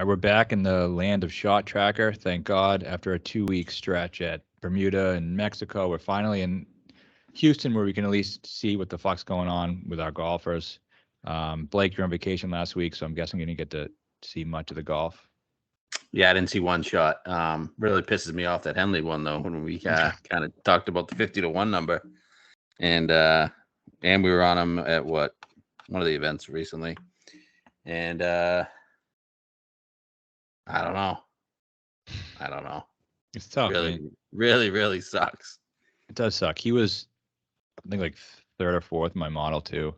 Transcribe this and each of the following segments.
We're back in the land of shot tracker, thank God. After a 2-week stretch at Bermuda and Mexico, we're finally in Houston where we can at least see what the fuck's going on with our golfers. Blake, you're on vacation last week, so I'm guessing you didn't get to see much of the golf. Yeah, I didn't see one shot. Really pisses me off that Henley won though when we kind of talked about the 50-1 number, and we were on him at one of the events recently, and I don't know. It's tough. Really sucks. It does suck. He was, I think, like third or fourth in my model too,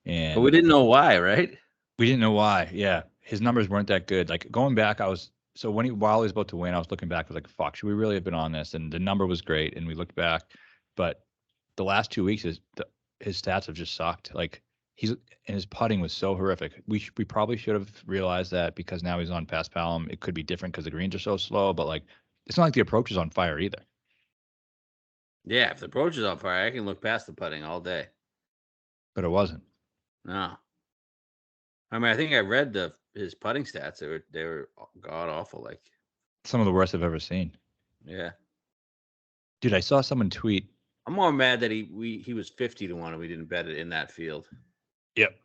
and But we didn't know why, right? we didn't know why. Yeah, his numbers weren't that good. Like going back, while he was about to win, I was looking back. I was like, "Fuck, should we really have been on this?" And the number was great, and we looked back, but the last 2 weeks, his stats have just sucked. Like his putting was so horrific. We probably should have realized that because now he's on Paspalum. It could be different because the greens are so slow, but like it's not like the approach is on fire either. Yeah, if the approach is on fire, I can look past the putting all day. But it wasn't. No. I mean, I think I read his putting stats. They were god awful. Like Some of the worst I've ever seen. Yeah. Dude, I saw someone tweet. I'm more mad that he was 50-1 and we didn't bet it in that field. Yep.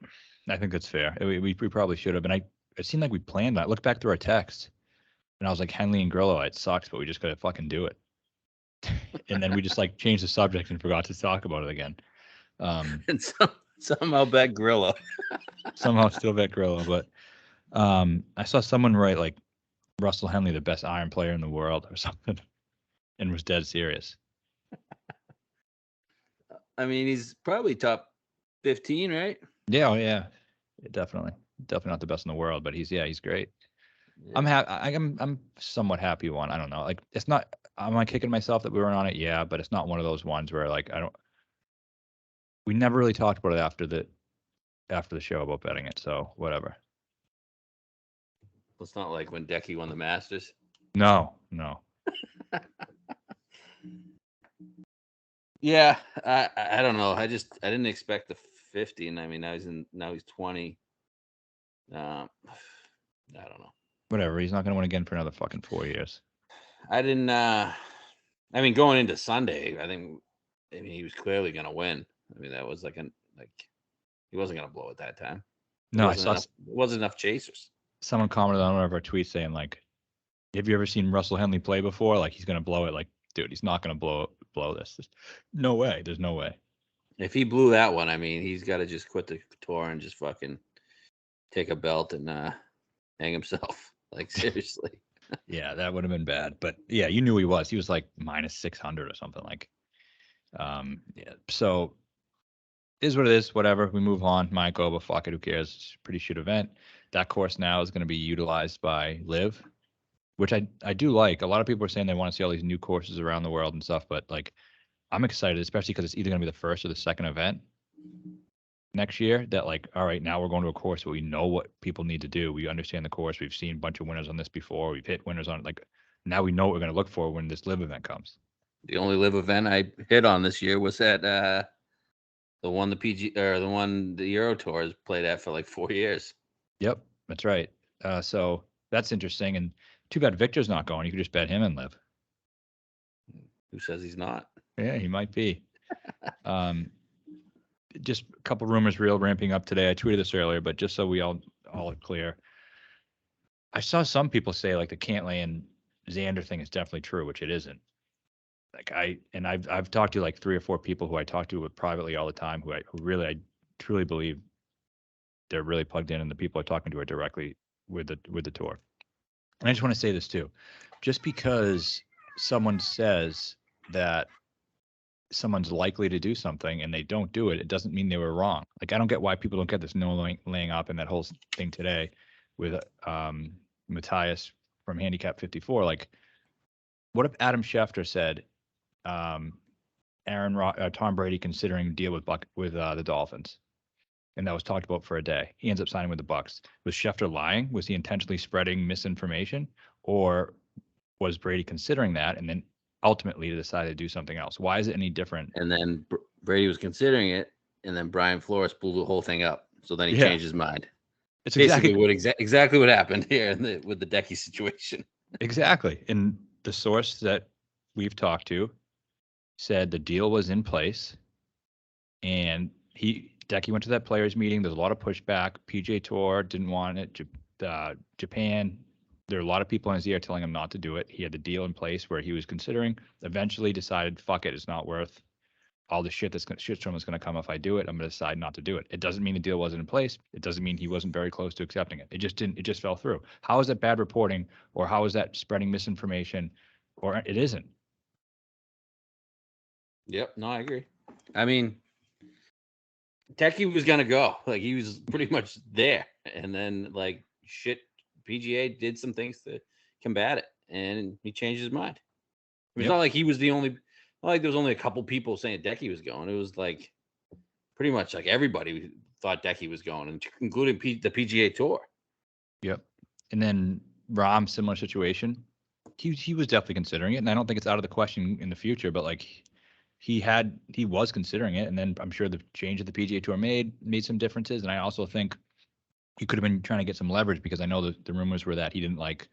I think that's fair. We probably should have. And it seemed like we planned that. I looked back through our texts and I was like, Henley and Grillo, it sucks, but we just got to fucking do it. And then we just like changed the subject and forgot to talk about it again. And somehow bet Grillo. Somehow still bet Grillo. But I saw someone write like Russell Henley, the best iron player in the world or something, and was dead serious. I mean, he's probably top 15, right? Yeah, yeah, definitely not the best in the world, but he's great. Yeah. I'm happy. I'm somewhat happy one. I don't know. Like it's not. Am I kicking myself that we weren't on it? Yeah, but it's not one of those ones where like we never really talked about it after the show about betting it. So whatever. It's not like when Decky won the Masters. No. Yeah, I don't know. I didn't expect the 50, and I mean now he's 20. I don't know. Whatever. He's not going to win again for another fucking 4 years. I didn't. I mean, going into Sunday, I mean he was clearly going to win. I mean that was like he wasn't going to blow at that time. No, it wasn't enough chasers. Someone commented on one of our tweets saying like, "Have you ever seen Russell Henley play before? Like he's going to blow it. Like, dude, he's not going to blow this. No way. There's no way." If he blew that one, I mean, he's got to just quit the tour and just fucking take a belt and hang himself. Like seriously. Yeah, that would have been bad. But yeah, you knew he was. He was like minus 600 or something like. Yeah. So is what it is. Whatever. We move on. Michael, but fuck it. Who cares? It's a pretty shit event. That course now is going to be utilized by Liv, which I do like. A lot of people are saying they want to see all these new courses around the world and stuff, but like I'm excited, especially because it's either going to be the first or the second event next year that like, all right, now we're going to a course where we know what people need to do. We understand the course. We've seen a bunch of winners on this before. We've hit winners on it. Like now we know what we're going to look for when this Liv event comes. The only Liv event I hit on this year was at the one the Euro Tour has played at for like 4 years. Yep, that's right. So that's interesting. And too bad Victor's not going. You could just bet him and Liv. Who says he's not? Yeah, he might be. Just a couple rumors ramping up today. I tweeted this earlier, but just so we all are clear, I saw some people say like the Cantlay and Xander thing is definitely true, which it isn't. Like I've talked to like 3 or 4 people who I talk to privately all the time who I truly believe they're really plugged in, and the people I'm talking to are directly with the tour. And I just want to say this too, just because someone says that someone's likely to do something and they don't do it, it doesn't mean they were wrong. Like I don't get why people don't get this no laying up in that whole thing today with Matthias from Handicap 54. Like, what if Adam Schefter said, Tom Brady considering deal with the Dolphins, and that was talked about for a day. He ends up signing with the Bucs. Was Schefter lying? Was he intentionally spreading misinformation, or was Brady considering that and then ultimately decided to do something else? Why is it any different? And then Brady was considering it, and then Brian Flores blew the whole thing up. So then he changed his mind. It's basically exactly what happened here with the Decky situation. Exactly. And the source that we've talked to said the deal was in place, and Decky went to that players meeting. There's a lot of pushback. PGA Tour didn't want it. Japan, there are a lot of people in his ear telling him not to do it. He had the deal in place where he was considering. Eventually, decided, fuck it, it's not worth all the shitstorm that's going to come if I do it. I'm going to decide not to do it. It doesn't mean the deal wasn't in place. It doesn't mean he wasn't very close to accepting it. It just didn't. It just fell through. How is that bad reporting, or how is that spreading misinformation, or it isn't? Yep. No, I agree. I mean, Techie was gonna go. Like, he was pretty much there, and then like shit, PGA did some things to combat it, and he changed his mind. It's not like he was the only. Not like there was only a couple people saying Decky was going. It was like pretty much like everybody thought Decky was going, including the PGA Tour. Yep. And then Rahm, similar situation. He was definitely considering it, and I don't think it's out of the question in the future. But like he was considering it, and then I'm sure the change that the PGA Tour made some differences. And I also think he could have been trying to get some leverage, because I know the rumors were that he didn't like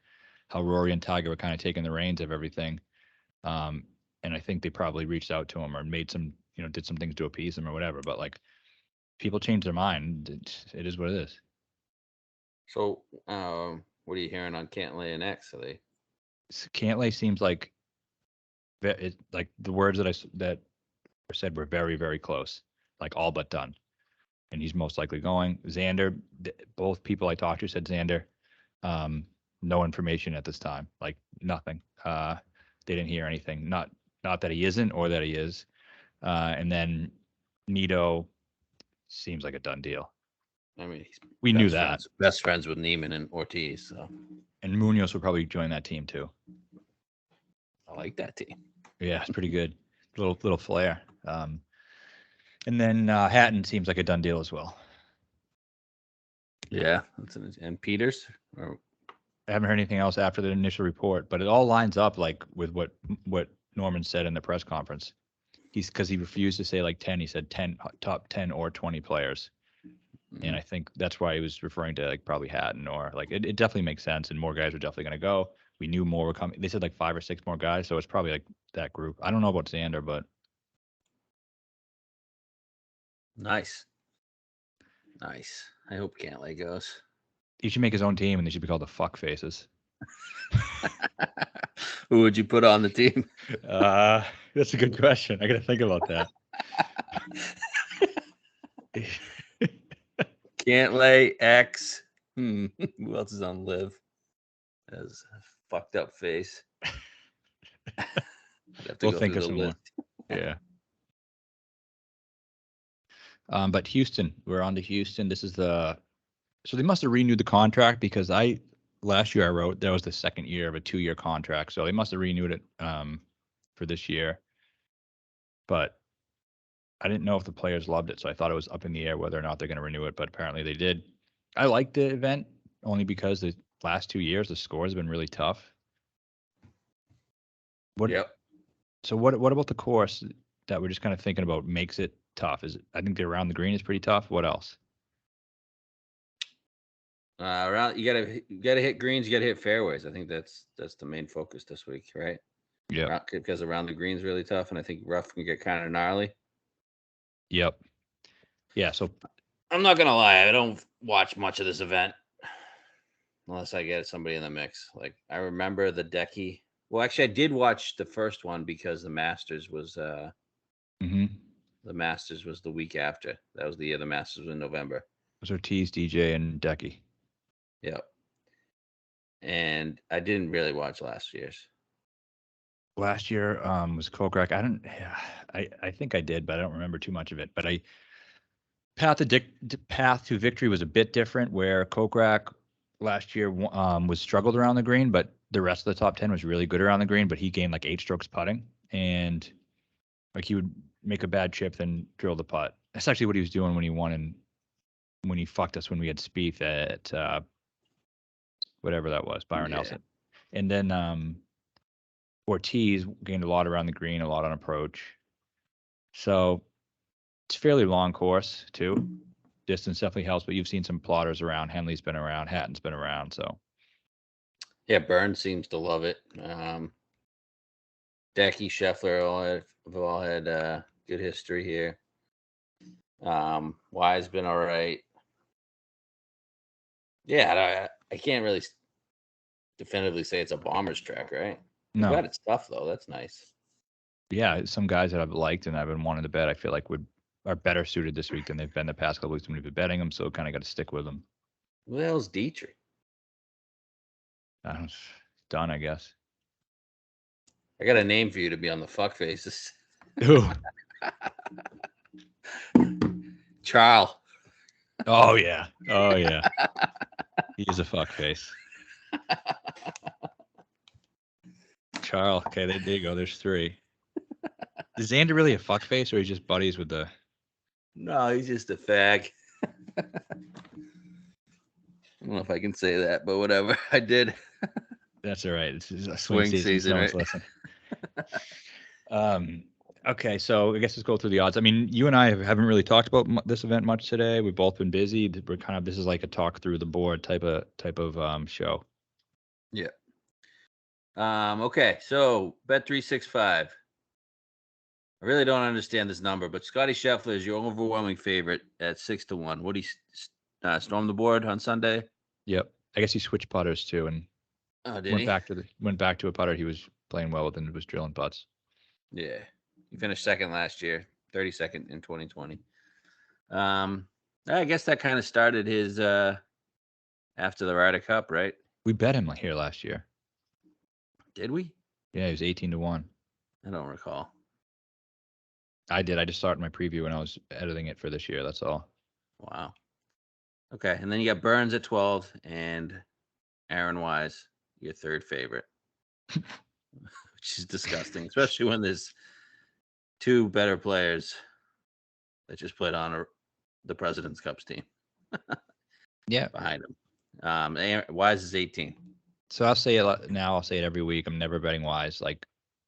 how Rory and Tiger were kind of taking the reins of everything. And I think they probably reached out to him or made some, did some things to appease him or whatever. But like, people change their mind. It is what it is. So, what are you hearing on Cantlay and X? Are they? Cantlay seems like like the words that were said were very, very close, like all but done. And he's most likely going. Xander, both people I talked to said Xander, no information at this time, like nothing. They didn't hear anything. Not that he isn't or that he is. And then Nito seems like a done deal. I mean, we knew that. Best friends with Neiman and Ortiz. So. And Munoz will probably join that team too. I like that team. Yeah, it's pretty good. Little flair. And then Hatton seems like a done deal as well. Yeah, and Peters. I haven't heard anything else after the initial report, but it all lines up like with what Norman said in the press conference. Because he refused to say like 10. He said 10, top 10 or 20 players. Mm-hmm. And I think that's why he was referring to like probably Hatton, or like it definitely makes sense. And more guys are definitely going to go. We knew more were coming. They said like 5 or 6 more guys. So it's probably like that group. I don't know about Xander, but. Nice. I hope Cantlay goes. He should make his own team, and they should be called the Fuck Faces. Who would you put on the team? That's a good question. I got to think about that. Cantlay, X. Who else is on Live? Has a fucked up face. We'll think of some more. Yeah. But Houston, we're on to Houston. This is so they must have renewed the contract, because last year I wrote that was the second year of a 2-year contract. So they must have renewed it for this year. But I didn't know if the players loved it, so I thought it was up in the air whether or not they're going to renew it. But apparently they did. I like the event only because the last 2 years the score has been really tough. Yep. So what about the course that we're just kind of thinking about makes it tough? I think the around the green is pretty tough. What else? Around you gotta hit greens, you gotta hit fairways. I think that's the main focus this week, right? Yeah. Because around the green is really tough, and I think rough can get kind of gnarly. Yep. Yeah. So I'm not gonna lie, I don't watch much of this event unless I get somebody in the mix. Like, I remember the Decky. Well, actually, I did watch the first one because the Masters was the Masters was the week after. That was the year the Masters was in November. It was Ortiz, DJ, and Decky. Yep. And I didn't really watch last year's. Last year was Kokrak. I think I did, but I don't remember too much of it. But path to victory was a bit different, where Kokrak last year was struggled around the green, but the rest of the top 10 was really good around the green. But he gained like 8 strokes putting, and like he would make a bad chip, then drill the putt. That's actually what he was doing when he won and when he fucked us when we had Spieth at whatever that was, Byron Nelson. And then Ortiz gained a lot around the green, a lot on approach. So it's a fairly long course too. distance definitely helps, but you've seen some plotters around. Henley's been around. Hatton's been around. So Yeah, Burns seems to love it. Decky, Scheffler have all had good history here. Wise been all right. Yeah, I can't really definitively say it's a bomber's track, right? I'm no, glad it's tough though. That's nice. yeah, some guys that I've liked and I've been wanting to bet, I feel like are better suited this week than they've been the past couple weeks when we've been betting them. So kind of got to stick with them. Who the hell's Dietrich? Done, I guess. I got a name for you to be on the fuck faces. Ooh. Charles. Oh yeah. Oh yeah. He's a fuck face. Charles. Okay, there you go. There's 3. Is Xander really a fuck face, or he's just buddies with the? No, he's just a fag. I don't know if I can say that, but whatever. I did. That's all right. It's a Swing season, so much right? listen. Okay, so I guess let's go through the odds. I mean, you and I haven't really talked about this event much today. We've both been busy. This is like a talk through the board type of show. Yeah. Okay, so Bet365. I really don't understand this number, but Scotty Scheffler is your overwhelming favorite at 6-1. Would he storm the board on Sunday? Yep. I guess he switched putters too, and went back to a putter he was playing well with and was drilling putts. Yeah, he finished second last year, 32nd in 2020. I guess that kind of started his after the Ryder Cup, right? We bet him here last year. Did we? Yeah, he was 18-1. I don't recall. I did. I just saw it in my preview when I was editing it for this year. That's all. Wow. Okay, and then you got Burns at 12 and Aaron Wise, your third favorite, which is disgusting, especially when there's 2 better players that just played on the President's Cups team. Yeah, behind him. Wise is 18. So I'll say it now. I'll say it every week. I'm never betting Wise like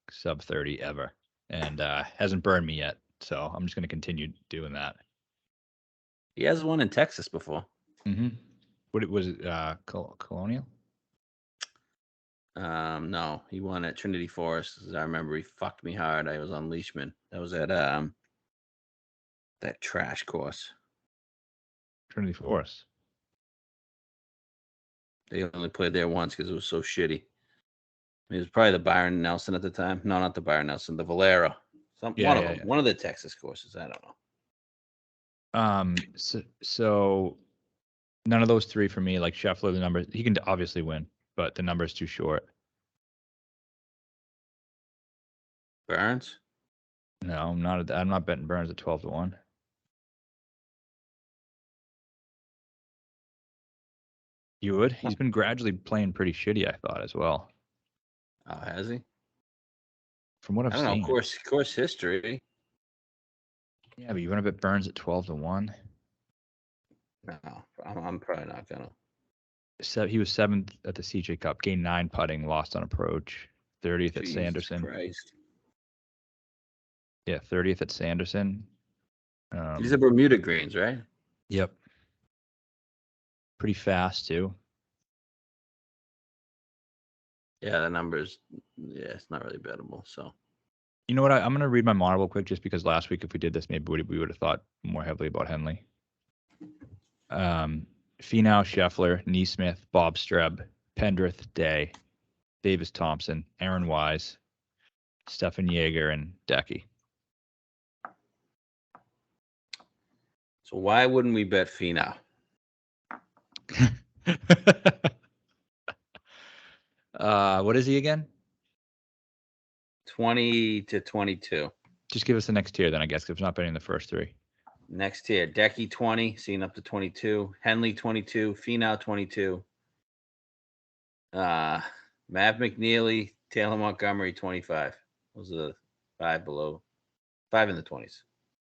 sub 30 ever, and hasn't burned me yet. So I'm just going to continue doing that. He has won in Texas before. Mm-hmm. What was it? Colonial? No, he won at Trinity Forest. As I remember, he fucked me hard. I was on Leishman. That was at that trash course. Trinity Forest. They only played there once because it was so shitty. It was probably the Byron Nelson at the time. No, not the Byron Nelson. The Valero. One of them. One of the Texas courses. I don't know. So none of those 3 for me. Like Scheffler, the number he can obviously win, but the number is too short. Burns? No, I'm not betting Burns at 12-1. You would? He's been gradually playing pretty shitty, I thought, as well. Oh, has he? From what I've seen. I don't know. Course history. Yeah, but you want to bet Burns at 12-1? No, I'm probably not gonna. So he was 7th at the CJ Cup, gained 9 putting, lost on approach. 30th at Sanderson. Christ. Yeah, 30th at Sanderson. These are Bermuda greens, right? Yep. Pretty fast too. Yeah, the numbers. Yeah, it's not really bettable. So. You know what? I'm going to read my model real quick, just because last week, if we did this, maybe we would have thought more heavily about Henley. Finau, Scheffler, Neesmith, Bob Streb, Pendrith, Day, Davis Thompson, Aaron Wise, Stefan Jaeger, and Decky. So why wouldn't we bet Finau? What is he again? 20 to 22. Just give us the next tier then, I guess, because it's not betting the first 3. Next tier, Decky 20, seeing up to 22. Henley 22, Finau 22. Mav McNeely, Taylor Montgomery 25. Those are the 5 below, 5 in the 20s.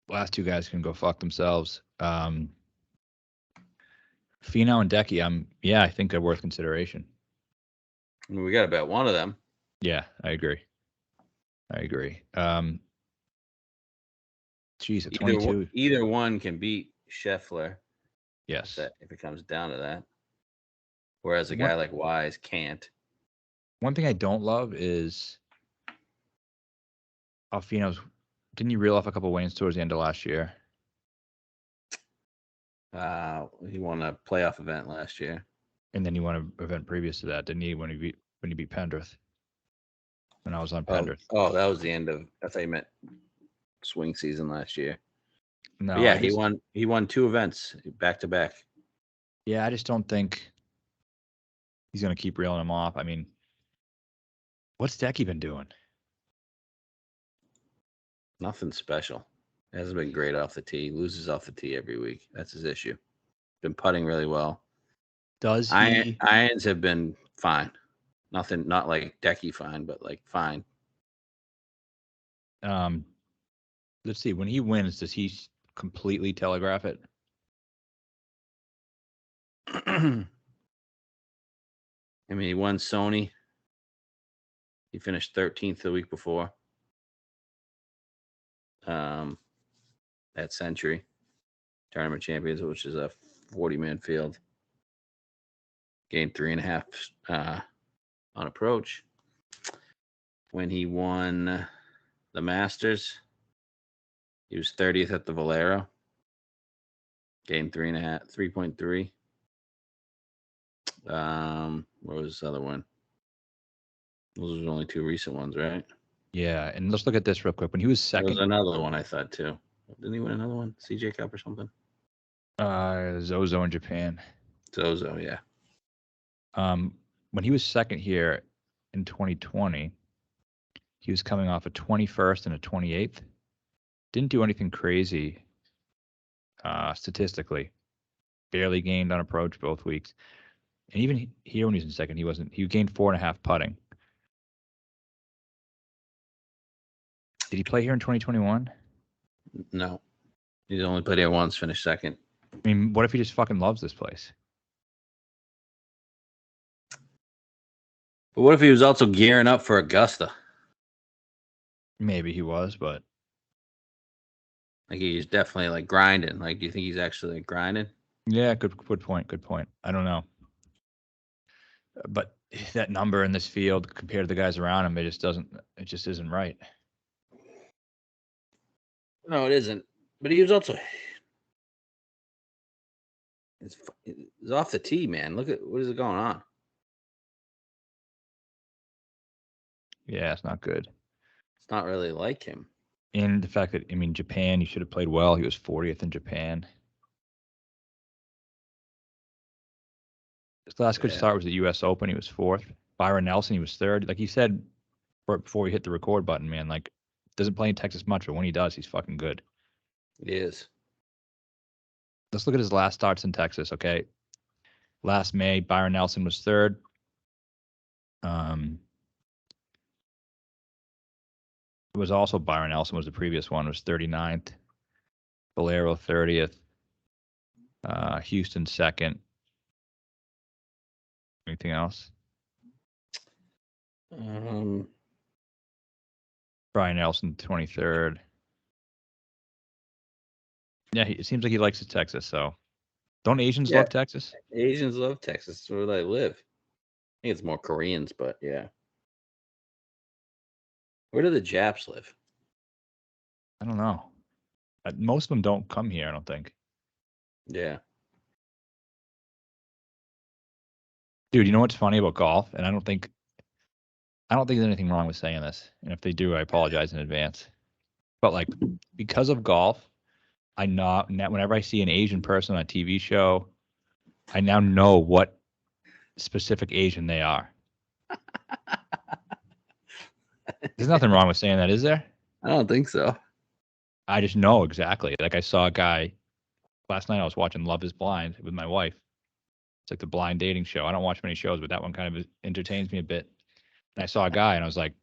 Last 2 guys can go fuck themselves. Finau and Decky, I think they're worth consideration. I mean, we got to bet one of them. Yeah, I agree. Geez, at 22. Either one can beat Scheffler. Yes. If it comes down to that. Whereas a What- guy like Wise can't. One thing I don't love is Alfino's. Didn't you reel off a couple wins towards the end of last year? He won a playoff event last year. And then he won an event previous to that, didn't he? When he beat Pendrith. When I was on Pendrith. Oh, that was the end of. I thought you meant swing season last year. No, But yeah, he won 2 events back to back. Yeah, I just don't think he's gonna keep reeling him off. I mean, what's Decky been doing? Nothing special. Hasn't been great off the tee. Loses off the tee every week. That's his issue. Been putting really well. Does he? Irons have been fine. Nothing, not like Decky fine, but like fine. Let's see. When he wins, does he completely telegraph it? I mean, he won Sony. He finished 13th the week before. At Century Tournament Champions, which is a 40-man field. Gained 3.5 on approach. When he won the Masters, he was 30th at the Valero. Gained 3.3. What was the other one? Those were only 2 recent ones, right? Yeah, and let's look at this real quick. When he was There second, was another one I thought too. Didn't he win another one? CJ Cup or something? Zozo in Japan. Zozo, yeah. When he was second here in 2020, he was coming off a 21st and a 28th. Didn't do anything crazy statistically. Barely gained on approach both weeks. And even here when he was in second, he gained 4.5 putting. Did he play here in 2021? No. He's only played here once, finished second. I mean, what if he just fucking loves this place? But what if he was also gearing up for Augusta? Maybe he was, but Like he's definitely like grinding. Like, do you think he's actually like grinding? yeah, good point. Good point. I don't know. But that number in this field compared to the guys around him, it just isn't right. No, it isn't. But he was also it's off the tee, man. Look at what is going on. Yeah, it's not good. It's not really like him. And the fact that, I mean, Japan, he should have played well. He was 40th in Japan. His last good start was the U.S. Open. He was 4th. Byron Nelson, he was 3rd. Like he said before we hit the record button, man, like, doesn't play in Texas much, but when he does, he's fucking good. He is. Let's look at his last starts in Texas, okay? Last May, Byron Nelson was 3rd. It was also Byron Nelson was the previous one, was 39th. Valero 30th. Houston 2nd. Anything else? Brian Nelson 23rd. Yeah, it seems like he likes Texas. So, don't Asians love Texas? Asians love Texas. It's where they live. I think it's more Koreans, but yeah. Where do the Japs live? I don't know. Most of them don't come here, I don't think. Yeah. Dude, you know what's funny about golf? And I don't think there's anything wrong with saying this. And if they do, I apologize in advance. But like, because of golf, I know whenever I see an Asian person on a TV show, I now know what specific Asian they are. There's nothing wrong with saying that, is there? I don't think so. I just know exactly. Like I saw a guy last night. I was watching Love Is Blind with my wife. It's like the blind dating show. I don't watch many shows, but that one kind of entertains me a bit. And I saw a guy, and I was like,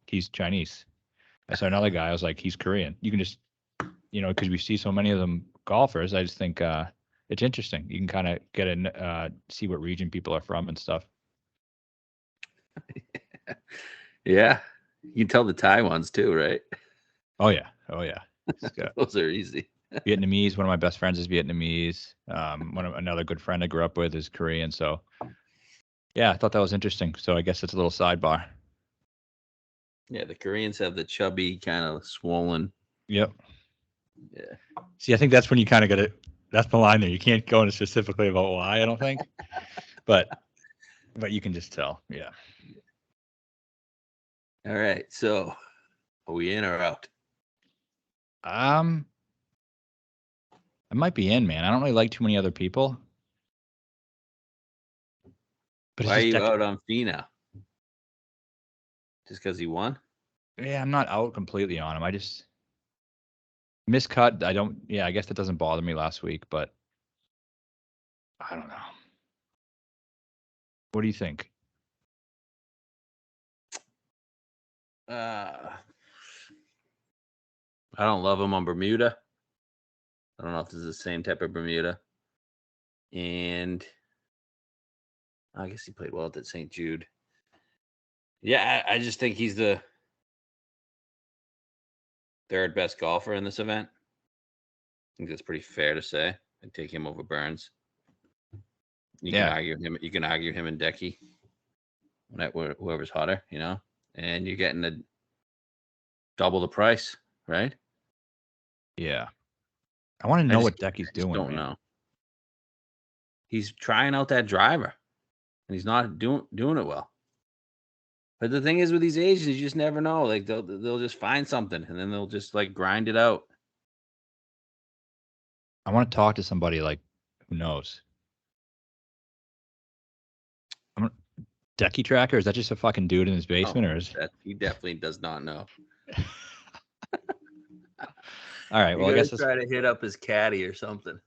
he's Chinese. I saw another guy. I was like, he's Korean. You can just, because we see so many of them golfers. I just think it's interesting. You can kind of get see what region people are from and stuff. Yeah. You can tell the Thai ones too, right? Oh yeah. Those are easy. Vietnamese. One of my best friends is Vietnamese. Another good friend I grew up with is Korean. So yeah, I thought that was interesting. So I guess it's a little sidebar. Yeah, the Koreans have the chubby, kind of swollen. Yep. Yeah. See, I think that's when you kind of got it. That's the line there. You can't go into specifically about why, I don't think, but you can just tell. Yeah. All right. So, are we in or out? I might be in, man. I don't really like too many other people. But Why are it's you just out on Fee now? Just because he won? yeah, I'm not out completely on him. I just miscut. I don't. Yeah, I guess that doesn't bother me last week, but I don't know. What do you think? I don't love him on Bermuda. I don't know if this is the same type of Bermuda. And I guess he played well at St. Jude. Yeah, I just think he's the third best golfer in this event. I think that's pretty fair to say. I'd take him over Burns. You can argue him. You can argue him and Decky. Whoever's hotter, and you're getting a double the price, right? Yeah. I want to know what Decky's doing. Don't know. He's trying out that driver, and he's not doing it well. But the thing is, with these Asians, you just never know. Like they'll just find something, and then they'll just like grind it out. I want to talk to somebody like who knows. Decky Tracker, is that just a fucking dude in his basement, or is he definitely does not know? All right, well, I guess try to hit up his caddy or something.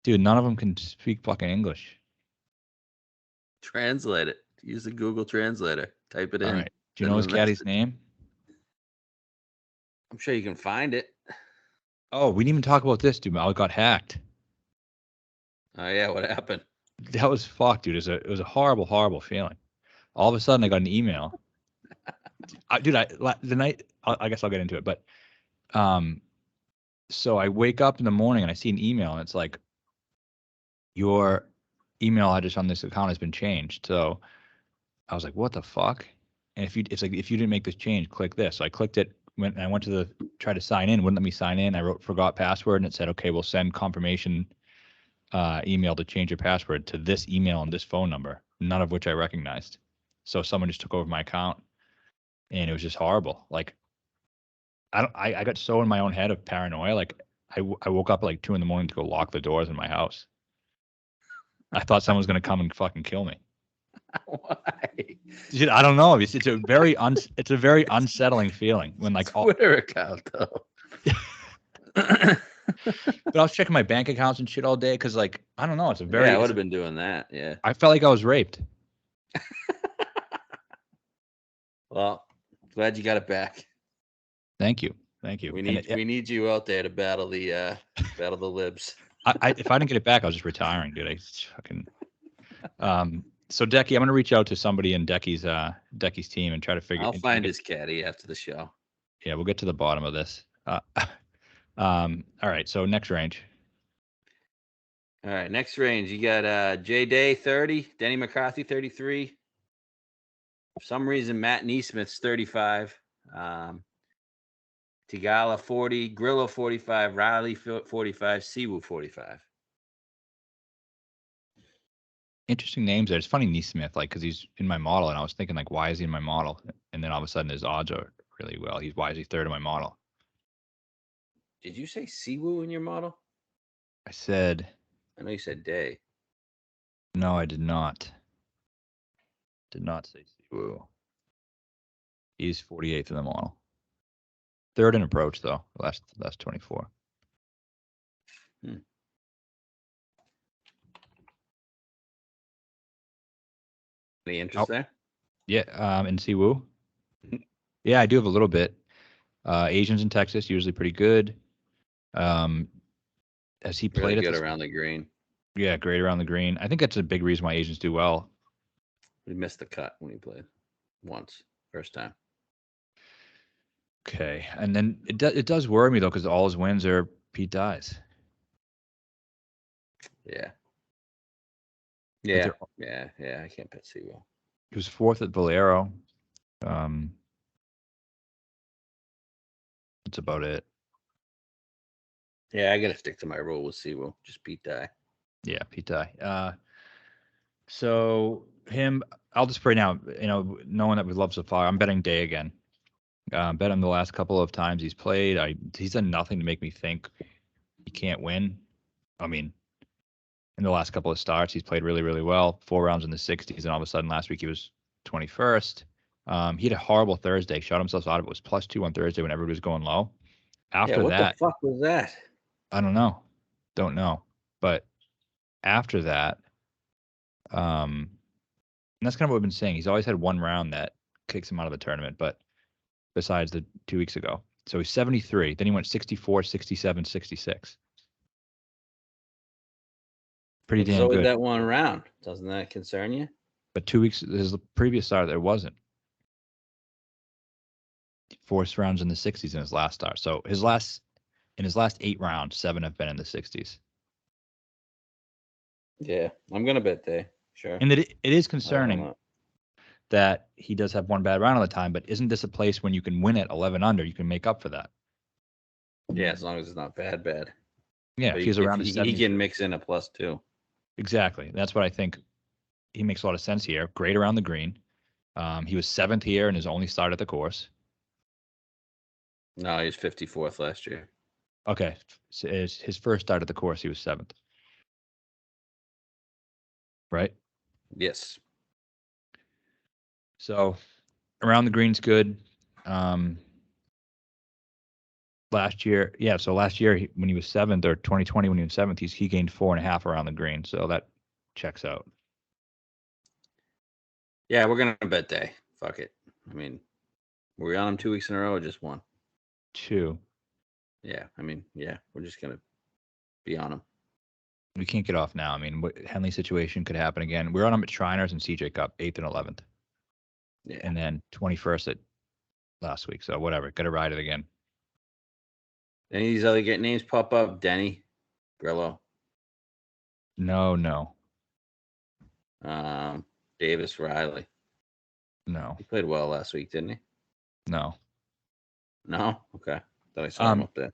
Dude, none of them can speak fucking English. Translate it. Use the Google Translator. Type it in. All right. Do you know his caddy's name? I'm sure you can find it. Oh, we didn't even talk about this, dude. I got hacked. Oh yeah, what happened? That was fucked, dude. It was a horrible, horrible feeling. All of a sudden, I got an email. I guess I'll get into it, but so I wake up in the morning and I see an email, and it's like, your email address on this account has been changed. So I was like, what the fuck? And if you didn't make this change, click this. So I clicked it. I went to try to sign in, wouldn't let me sign in. I wrote forgot password, and it said, okay, we'll send confirmation email to change your password to this email and this phone number, none of which I recognized. So someone just took over my account, and it was just horrible. Like, I got so in my own head of paranoia. Like, I woke up at like 2 a.m. to go lock the doors in my house. I thought someone was gonna come and fucking kill me. Why? Dude, I don't know. It's a very unsettling feeling when like Twitter account though. But I was checking my bank accounts and shit all day because, like, I don't know. It's a very. Yeah, I would have been doing that. Yeah. I felt like I was raped. Well, glad you got it back. Thank you. We need you out there to battle the libs. If I didn't get it back, I was just retiring, dude. I fucking. So Decky, I'm gonna reach out to somebody in Decky's team and try to figure. I'll find his caddy after the show. Yeah, we'll get to the bottom of this. All right. So next range. All right, next range. You got Jay Day 30, Denny McCarthy 33. For some reason, Matt Neesmith's 35. Tigala 40, Grillo 45, Riley 45, Siwoo 45. Interesting names there. It's funny, Neesmith, like, because he's in my model, and I was thinking, like, why is he in my model? And then all of a sudden, his odds are really well. Why is he third in my model? Did you say Siwoo in your model? I know you said Day. No, I did not. Did not say Siwoo. He's 48th in the model. Third in approach, though. Last 24. Any interest there? Yeah, in Siwoo? Yeah, I do have a little bit. Asians in Texas, usually pretty good. Has he played really good around the green? Yeah, great around the green. I think that's a big reason why Asians do well. We missed the cut when he played once, first time. Okay, and then it does worry me though, because all his wins are Pete dies. Yeah. Like Yeah. I can't bet Seawell. he was fourth at Valero. That's about it. Yeah, I gotta stick to my rule with Seawell. Just Pete die. Yeah, Pete die. So him, I'll just pray now. Knowing that we love Safari, I'm betting Day again. Bet him the last couple of times he's played. He's done nothing to make me think he can't win. I mean, in the last couple of starts, he's played really, really well. 4 rounds in the 60s, and all of a sudden last week he was 21st. He had a horrible Thursday. Shot himself out of it. Was +2 on Thursday when everybody was going low. After what that, the fuck was that? I don't know. Don't know. But after that, and that's kind of what we've been saying. He's always had one round that kicks him out of the tournament, but besides the 2 weeks ago. So he's 73. Then he went 64, 67, 66. Pretty There's damn always good. that one round. Doesn't that concern you? But 2 weeks, his previous start, there wasn't. 4 rounds in the 60s in his last start. So in his last 8 rounds, 7 have been in the 60s. Yeah, I'm gonna bet Day. Sure. And it is concerning that he does have one bad round all the time, but isn't this a place when you can win at 11 under, you can make up for that? Yeah, as long as it's not bad. Yeah, But if he's around the 70s. he can mix in a +2. Exactly. That's what I think. He makes a lot of sense here. Great around the green. He was 7th here in his only start at the course. No, he was 54th last year. Okay. So his first start at the course, he was 7th. Right? Yes. So around the green's good. Last year, when he was 7th, or 2020 when he was 7th, he gained 4.5 around the green. So that checks out. Yeah, we're gonna bet Day. Fuck it. I mean, were we on him 2 weeks in a row or just one? 2. Yeah, I mean, yeah, we're just gonna be on him. We can't get off now. I mean, Henley situation could happen again. We're on him at Shriners and CJ Cup, 8th and 11th. Yeah. And then 21st at last week. So whatever. Got to ride it again. Any of these other names pop up? Denny, Grillo, No. Davis, Riley. No. He played well last week, didn't he? No. No? Okay. Thought I saw him up there.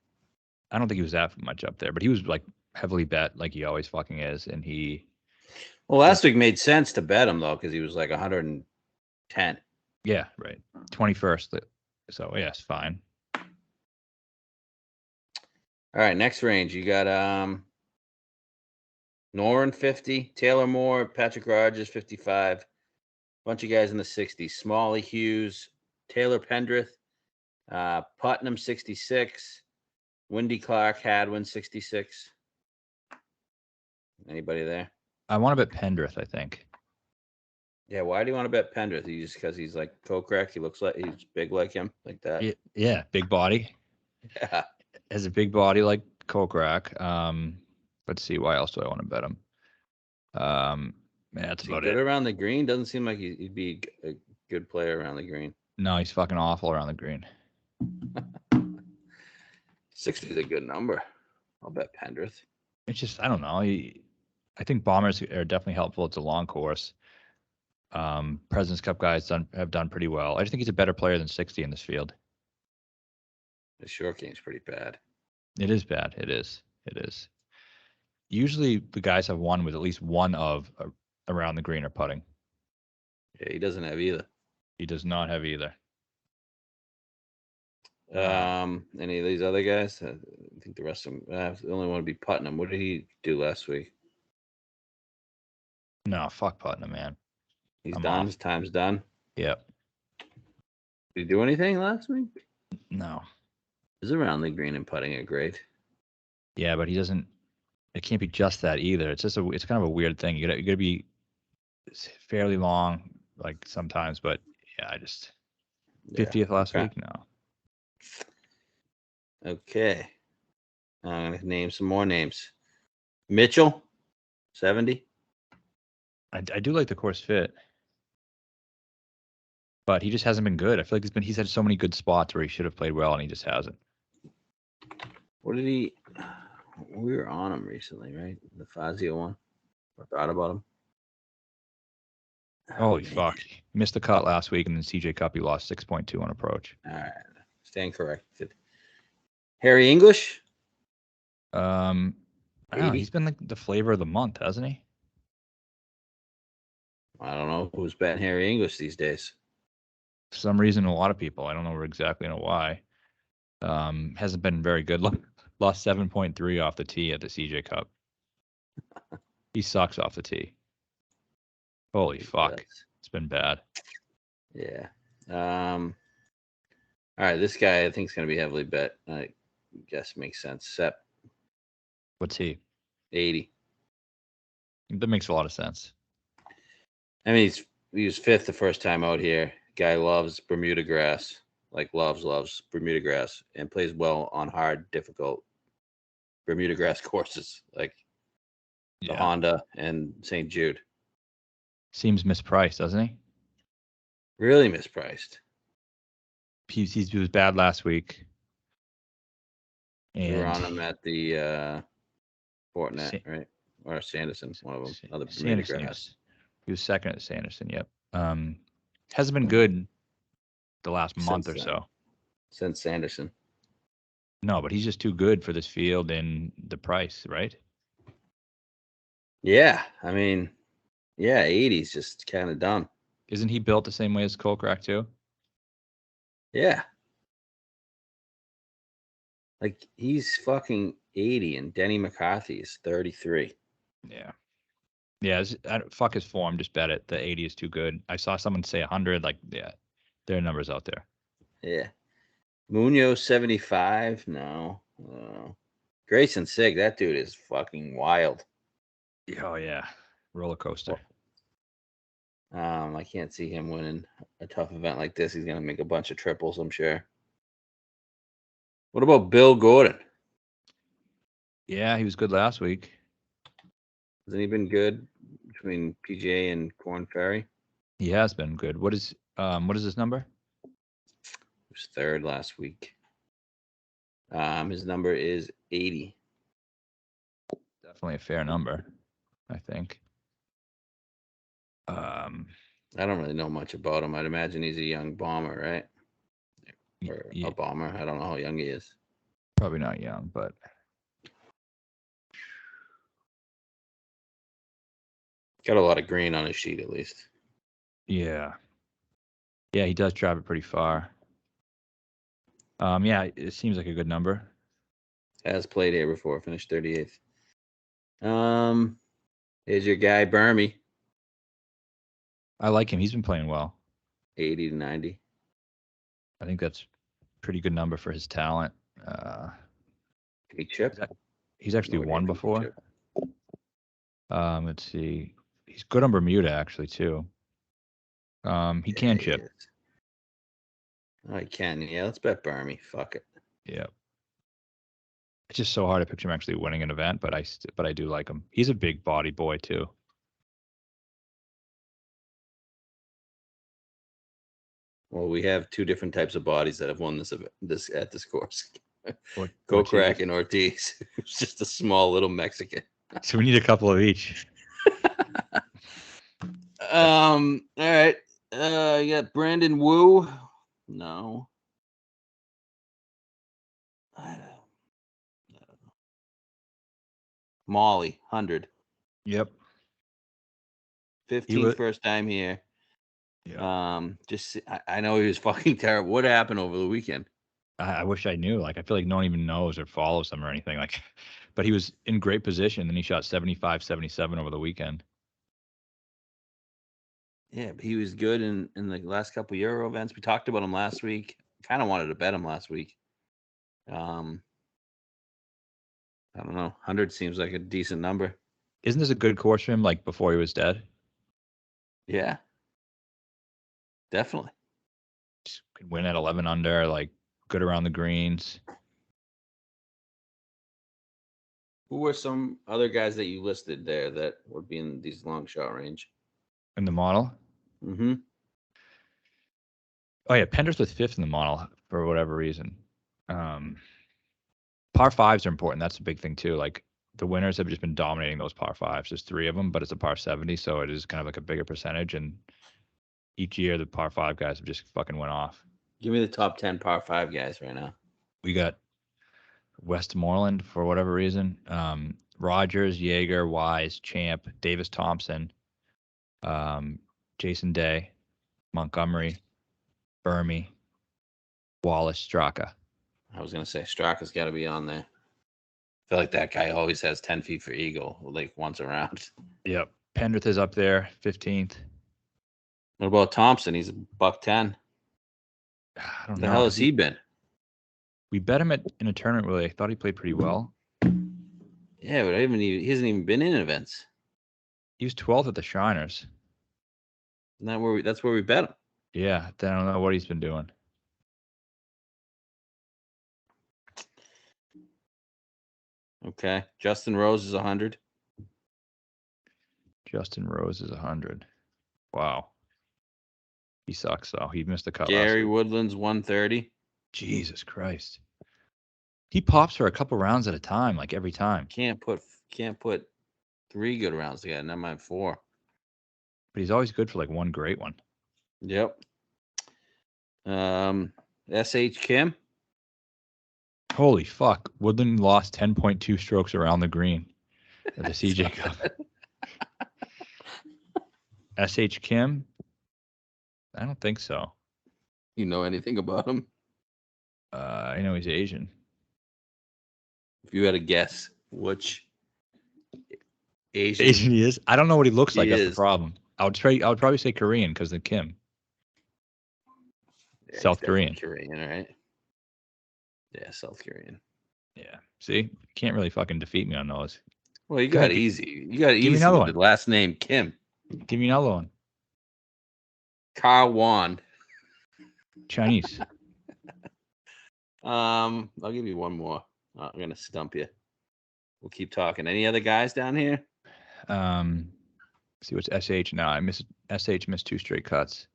I don't think he was that much up there, but he was like heavily bet like he always fucking is. And Well, last week made sense to bet him though, because he was like 110. Yeah, right. 21st. So yes, fine. All right, next range. You got Noren 50, Taylor Moore, Patrick Rogers 55, bunch of guys in the 60s. Smalley Hughes, Taylor Pendrith, Putnam 66, Wendy Clark, Hadwin 66. Anybody there? I want to bet Pendrith, I think. Yeah, why do you want to bet Pendrith? Just because he's like Kokrak? He looks like he's big like him, like that. Yeah, big body. Yeah. Has a big body like Kokrak. Let's see, why else do I want to bet him? That's about good it. around the green? Doesn't seem like he'd be a good player around the green. No, he's fucking awful around the green. 60 is a good number. I'll bet Pendrith. It's just, I don't know. I think bombers are definitely helpful. It's a long course. President's Cup guys have done pretty well. I just think he's a better player than 60 in this field. The short game's pretty bad. It is bad. It is. Usually the guys have won with at least one of around the green or putting. Yeah, he doesn't have either. He does not have either. Any of these other guys? I think the rest of them. The only one would be Putnam. What did he do last week? No, fuck Putnam, man. He's done. Off. His time's done. Yep. Did he do anything last week? No. His around the green and putting are great. Yeah, but he doesn't. It can't be just that either. It's just it's kind of a weird thing. You gotta be fairly long, like sometimes. But yeah, I just 50th last week. No. Okay. I'm gonna name some more names. Mitchell, 70. I do like the course fit, but he just hasn't been good. I feel like he's had so many good spots where he should have played well, and he just hasn't. What did he? We were on him recently, right? The Fazio one. I thought about him. Holy man. fuck. Missed the cut last week, and then CJ Cup, he lost 6.2 on approach. All right. Stand corrected. Harry English? I don't know. 80? He's been like the flavor of the month, hasn't he? I don't know who's betting Harry English these days. For some reason, a lot of people. I don't know exactly know why. Hasn't been very good. Lost 7.3 off the tee at the CJ Cup. He sucks off the tee. Holy fuck. It's been bad. Yeah. All right. This guy I think is going to be heavily bet. I guess makes sense. Sep. What's he? 80. That makes a lot of sense. I mean, he was fifth the first time out here. Guy loves Bermuda grass, like loves Bermuda grass, and plays well on hard, difficult Bermuda grass courses, like the Honda and St. Jude. Seems mispriced, doesn't he? Really mispriced. He was bad last week. And we were on him at the Fortinet, right? Or Sanderson, one of them. Another Bermuda grass. He was second at Sanderson, yep. Hasn't been good the last month or so. Since Sanderson. No, but he's just too good for this field and the price, right? Yeah, I mean, yeah, 80's just kind of done. Isn't he built the same way as Kolkrak too? Yeah. Like, he's fucking 80 and Denny McCarthy is 33. Yeah. Yeah, fuck his form. Just bet it. The 80 is too good. I saw someone say 100. Like, yeah, there are numbers out there. Yeah. Munoz 75. No. Grayson Sig. That dude is fucking wild. Oh yeah, roller coaster. I can't see him winning a tough event like this. He's gonna make a bunch of triples, I'm sure. What about Bill Gordon? Yeah, he was good last week. Hasn't he been good between PGA and Korn Ferry? He has been good. What is his number? He was third last week. His number is 80. Definitely a fair number, I think. I don't really know much about him. I'd imagine he's a young bomber, right? Or a bomber. I don't know how young he is. Probably not young, but got a lot of green on his sheet at least. Yeah. Yeah, he does drive it pretty far. Yeah, it seems like a good number. Has played here before, finished 38th. Here's your guy, Burmy. I like him. He's been playing well. 80 to 90. I think that's a pretty good number for his talent. He chipped? He's actually won before. Let's see. He's good on Bermuda, actually, too. He can chip. Oh, he can. Yeah, let's bet Burmy. Fuck it. Yeah. It's just so hard to picture him actually winning an event, but I do like him. He's a big body boy, too. Well, we have two different types of bodies that have won this at this course. Ortiz and Ortiz. It's just a small little Mexican. So we need a couple of each. All right. You got Brandon Wu. No. I don't know. Molly, 100. Yep. 15th first time here. Yeah. I know he was fucking terrible. What happened over the weekend? I wish I knew. Like, I feel like no one even knows or follows him or anything. Like, but he was in great position. Then he shot 75, 77 over the weekend. Yeah, but he was good in the last couple of Euro events. We talked about him last week. Kind of wanted to bet him last week. I don't know. 100 seems like a decent number. Isn't this a good course for him, like before he was dead? Yeah. Definitely. Just could win at 11 under, like good around the greens. Who were some other guys that you listed there that would be in these long shot range? In the model? Mm-hmm. Oh, yeah. Pender's with fifth in the model for whatever reason. Par fives are important. That's a big thing too. Like the winners have just been dominating those par fives. There's 3 of them, but it's a par 70, so it is kind of like a bigger percentage. And each year the par 5 guys have just fucking went off. Give me the top 10 par 5 guys right now. We got Westmoreland for whatever reason. Rogers, Yeager, Wise, Champ, Davis Thompson, Jason Day, Montgomery, Burmy, Wallace, Straka. I was gonna say Straka's got to be on there. I feel like that guy always has 10 feet for eagle, like once around. Yep. Pendrith is up there, 15th. What about Thompson? He's a $110. I don't The know. hell has he been? We bet him in a tournament where I thought he played pretty well. Yeah, but he hasn't even been in events. He was 12th at the Shriners. Isn't that where that's where we bet him? Yeah, I don't know what he's been doing. Okay. Justin Rose is 100. Justin Rose is 100. Wow. He sucks, though. He missed the cut Gary last week. Woodland's 130. Jesus Christ. He pops for a couple rounds at a time, like every time. Can't put 3 good rounds together. Never mind 4. But he's always good for like one great one. Yep. S.H. Kim. Holy fuck. Woodland lost 10.2 strokes around the green at the CJ Cup. S.H. Kim? I don't think so. You know anything about him? I know he's Asian. If you had a guess, which Asian He is? I don't know what he looks like. He That's is. the problem. I would probably say Korean because of Kim. Yeah, South he's definitely Korean. Korean, right? Yeah, South Korean. Yeah. See? You can't really fucking defeat me on those. Well, you Go got ahead, easy. You got give me easy another with one. the last name Kim. Give me another one. Kyle Wand. Chinese. I'll give you one more. I'm gonna stump you. We'll keep talking. Any other guys down here? See what's SH now. SH missed 2 straight cuts.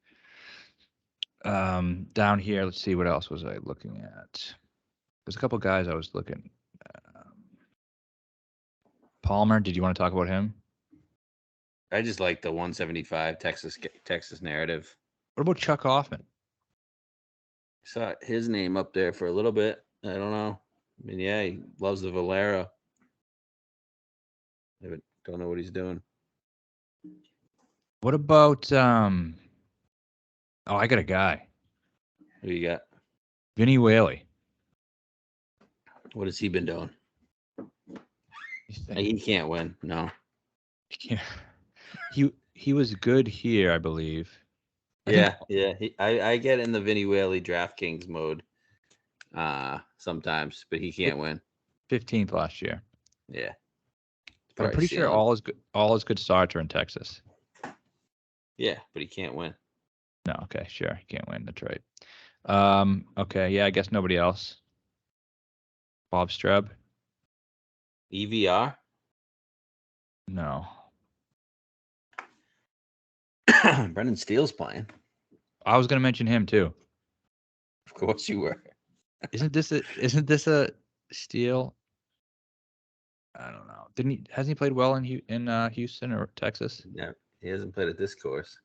Down here, let's see what else was I looking at. There's a couple guys I was looking. Palmer, did you want to talk about him? I just like the 175 Texas narrative. What about Chuck Hoffman? Saw his name up there for a little bit. I don't know. I mean, yeah, he loves the Valero. I don't know what he's doing. What about oh, I got a guy. Who you got? Vinny Whaley. What has he been doing? He can't win. No. He was good here, I believe. Yeah. I get in the Vinny Whaley DraftKings mode sometimes, but he can't win. 15th last year. Yeah. But I'm pretty sure all his good starts are in Texas. Yeah, but he can't win. No, okay, sure. He can't win. That's right. Okay, yeah, I guess nobody else. Bob Streb? EVR? No. Brendan Steele's playing. I was gonna mention him too. Of course you were. Isn't this a Steele? I don't know. Hasn't he played well in Houston or Texas? No, he hasn't played at this course.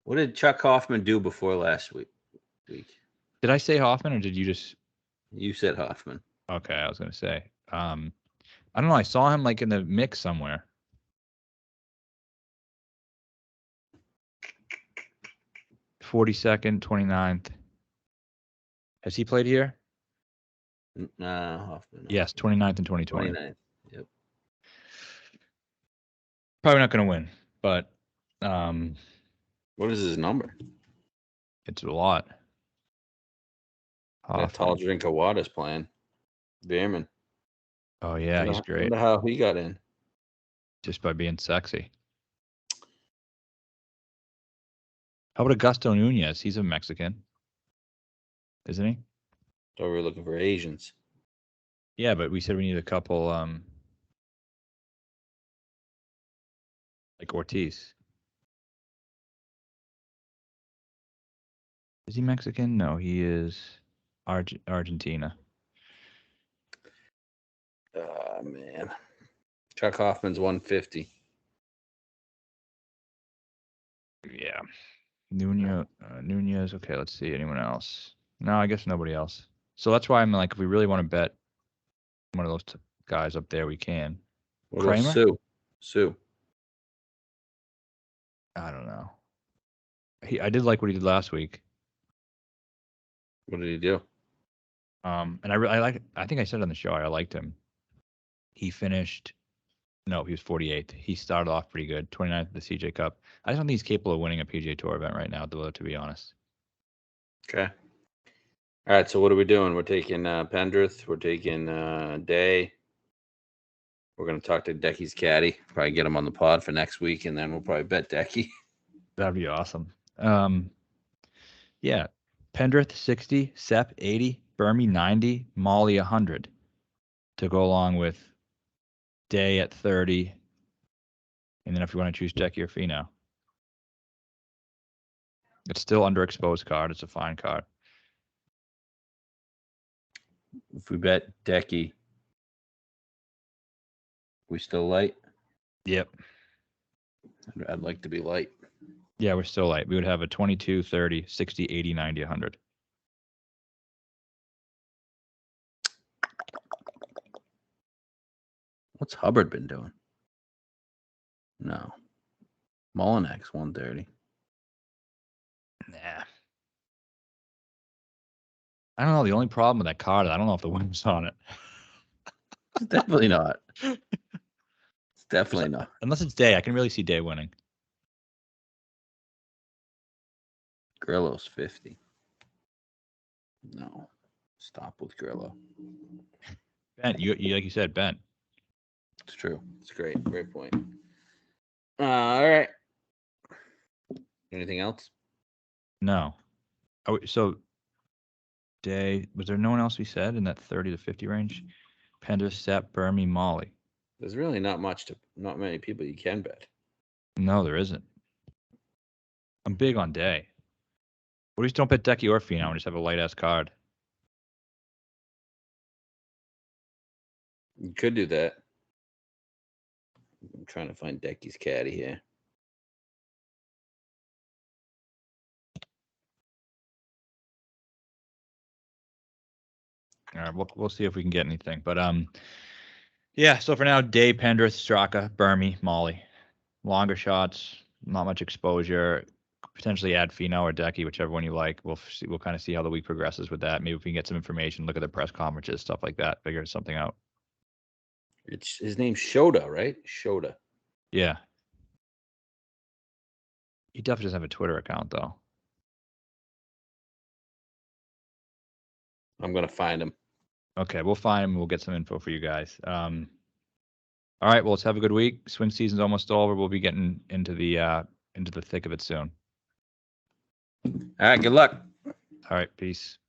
What did Chuck Hoffman do before last week? Did I say Hoffman or did you just? You said Hoffman. Okay, I was gonna say. I don't know. I saw him like in the mix somewhere. (42nd, 29th). Has he played here? Hoffman. Yes, 29th and 2020. 29th. Yep. Probably not going to win, but what is his number? It's a lot. That tall drink of water's playing. Beerman. Oh yeah, he's great. Wonder how he got in. Just by being sexy. How about Augusto Nunez? He's a Mexican, isn't he? So we're looking for Asians. Yeah, but we said we need a couple like Ortiz. Is he Mexican? No, he is. Argentina. Man. Chuck Hoffman's 150. Yeah. Nunez. Okay, let's see. Anyone else? No, I guess nobody else. So that's why I'm like, if we really want to bet one of those guys up there, we can. What about Kramer? Sue. I don't know. I did like what he did last week. What did he do? And I think I said on the show I liked him. He finished. No, he was 48th. He started off pretty good. 29th at the CJ Cup. I just don't think he's capable of winning a PGA Tour event right now, to be honest. Okay. All right. So what are we doing? We're taking Pendrith. We're taking Day. We're going to talk to Decky's caddy. Probably get him on the pod for next week, and then we'll probably bet Decky. That'd be awesome. Yeah. Pendrith 60, Sepp 80, Burmy 90, Molly 100 to go along with Day at 30. And then if you want to choose Decky or Finau. It's still underexposed card. It's a fine card. If we bet Decky, we still light? Yep. I'd like to be light. Yeah, we're still light. We would have a 22, 30, 60, 80, 90, 100. What's Hubbard been doing? No. Molinak's 130. Nah. I don't know. The only problem with that card is I don't know if the wind's on it. It's definitely not. It's definitely not. Unless it's Day. I can really see Day winning. Grillo's 50. No. Stop with Grillo. Ben, you like you said, Ben. It's true. It's great. Great point. All right. Anything else? No. Oh, so Day, was there no one else we said in that 30 to 50 range? Pender, Sepp, Burmy, Molly. There's really not many people you can bet. No, there isn't. I'm big on Day. What if you don't bet Decky or Finau and just have a light ass card? You could do that. I'm trying to find Decky's caddy here. All right, we'll see if we can get anything. But yeah. So for now, Day, Pendrith, Straka, Burmy, Molly. Longer shots, not much exposure. Potentially add Finau or Decky, whichever one you like. We'll kind of see how the week progresses with that. Maybe if we can get some information, look at the press conferences, stuff like that, figure something out. It's his name's Shota, right? Shota. Yeah. He definitely doesn't have a Twitter account though. I'm gonna find him. Okay, we'll find him. We'll get some info for you guys. All right, well, let's have a good week. Swing season's almost over. We'll be getting into the thick of it soon. All right, good luck. All right, peace.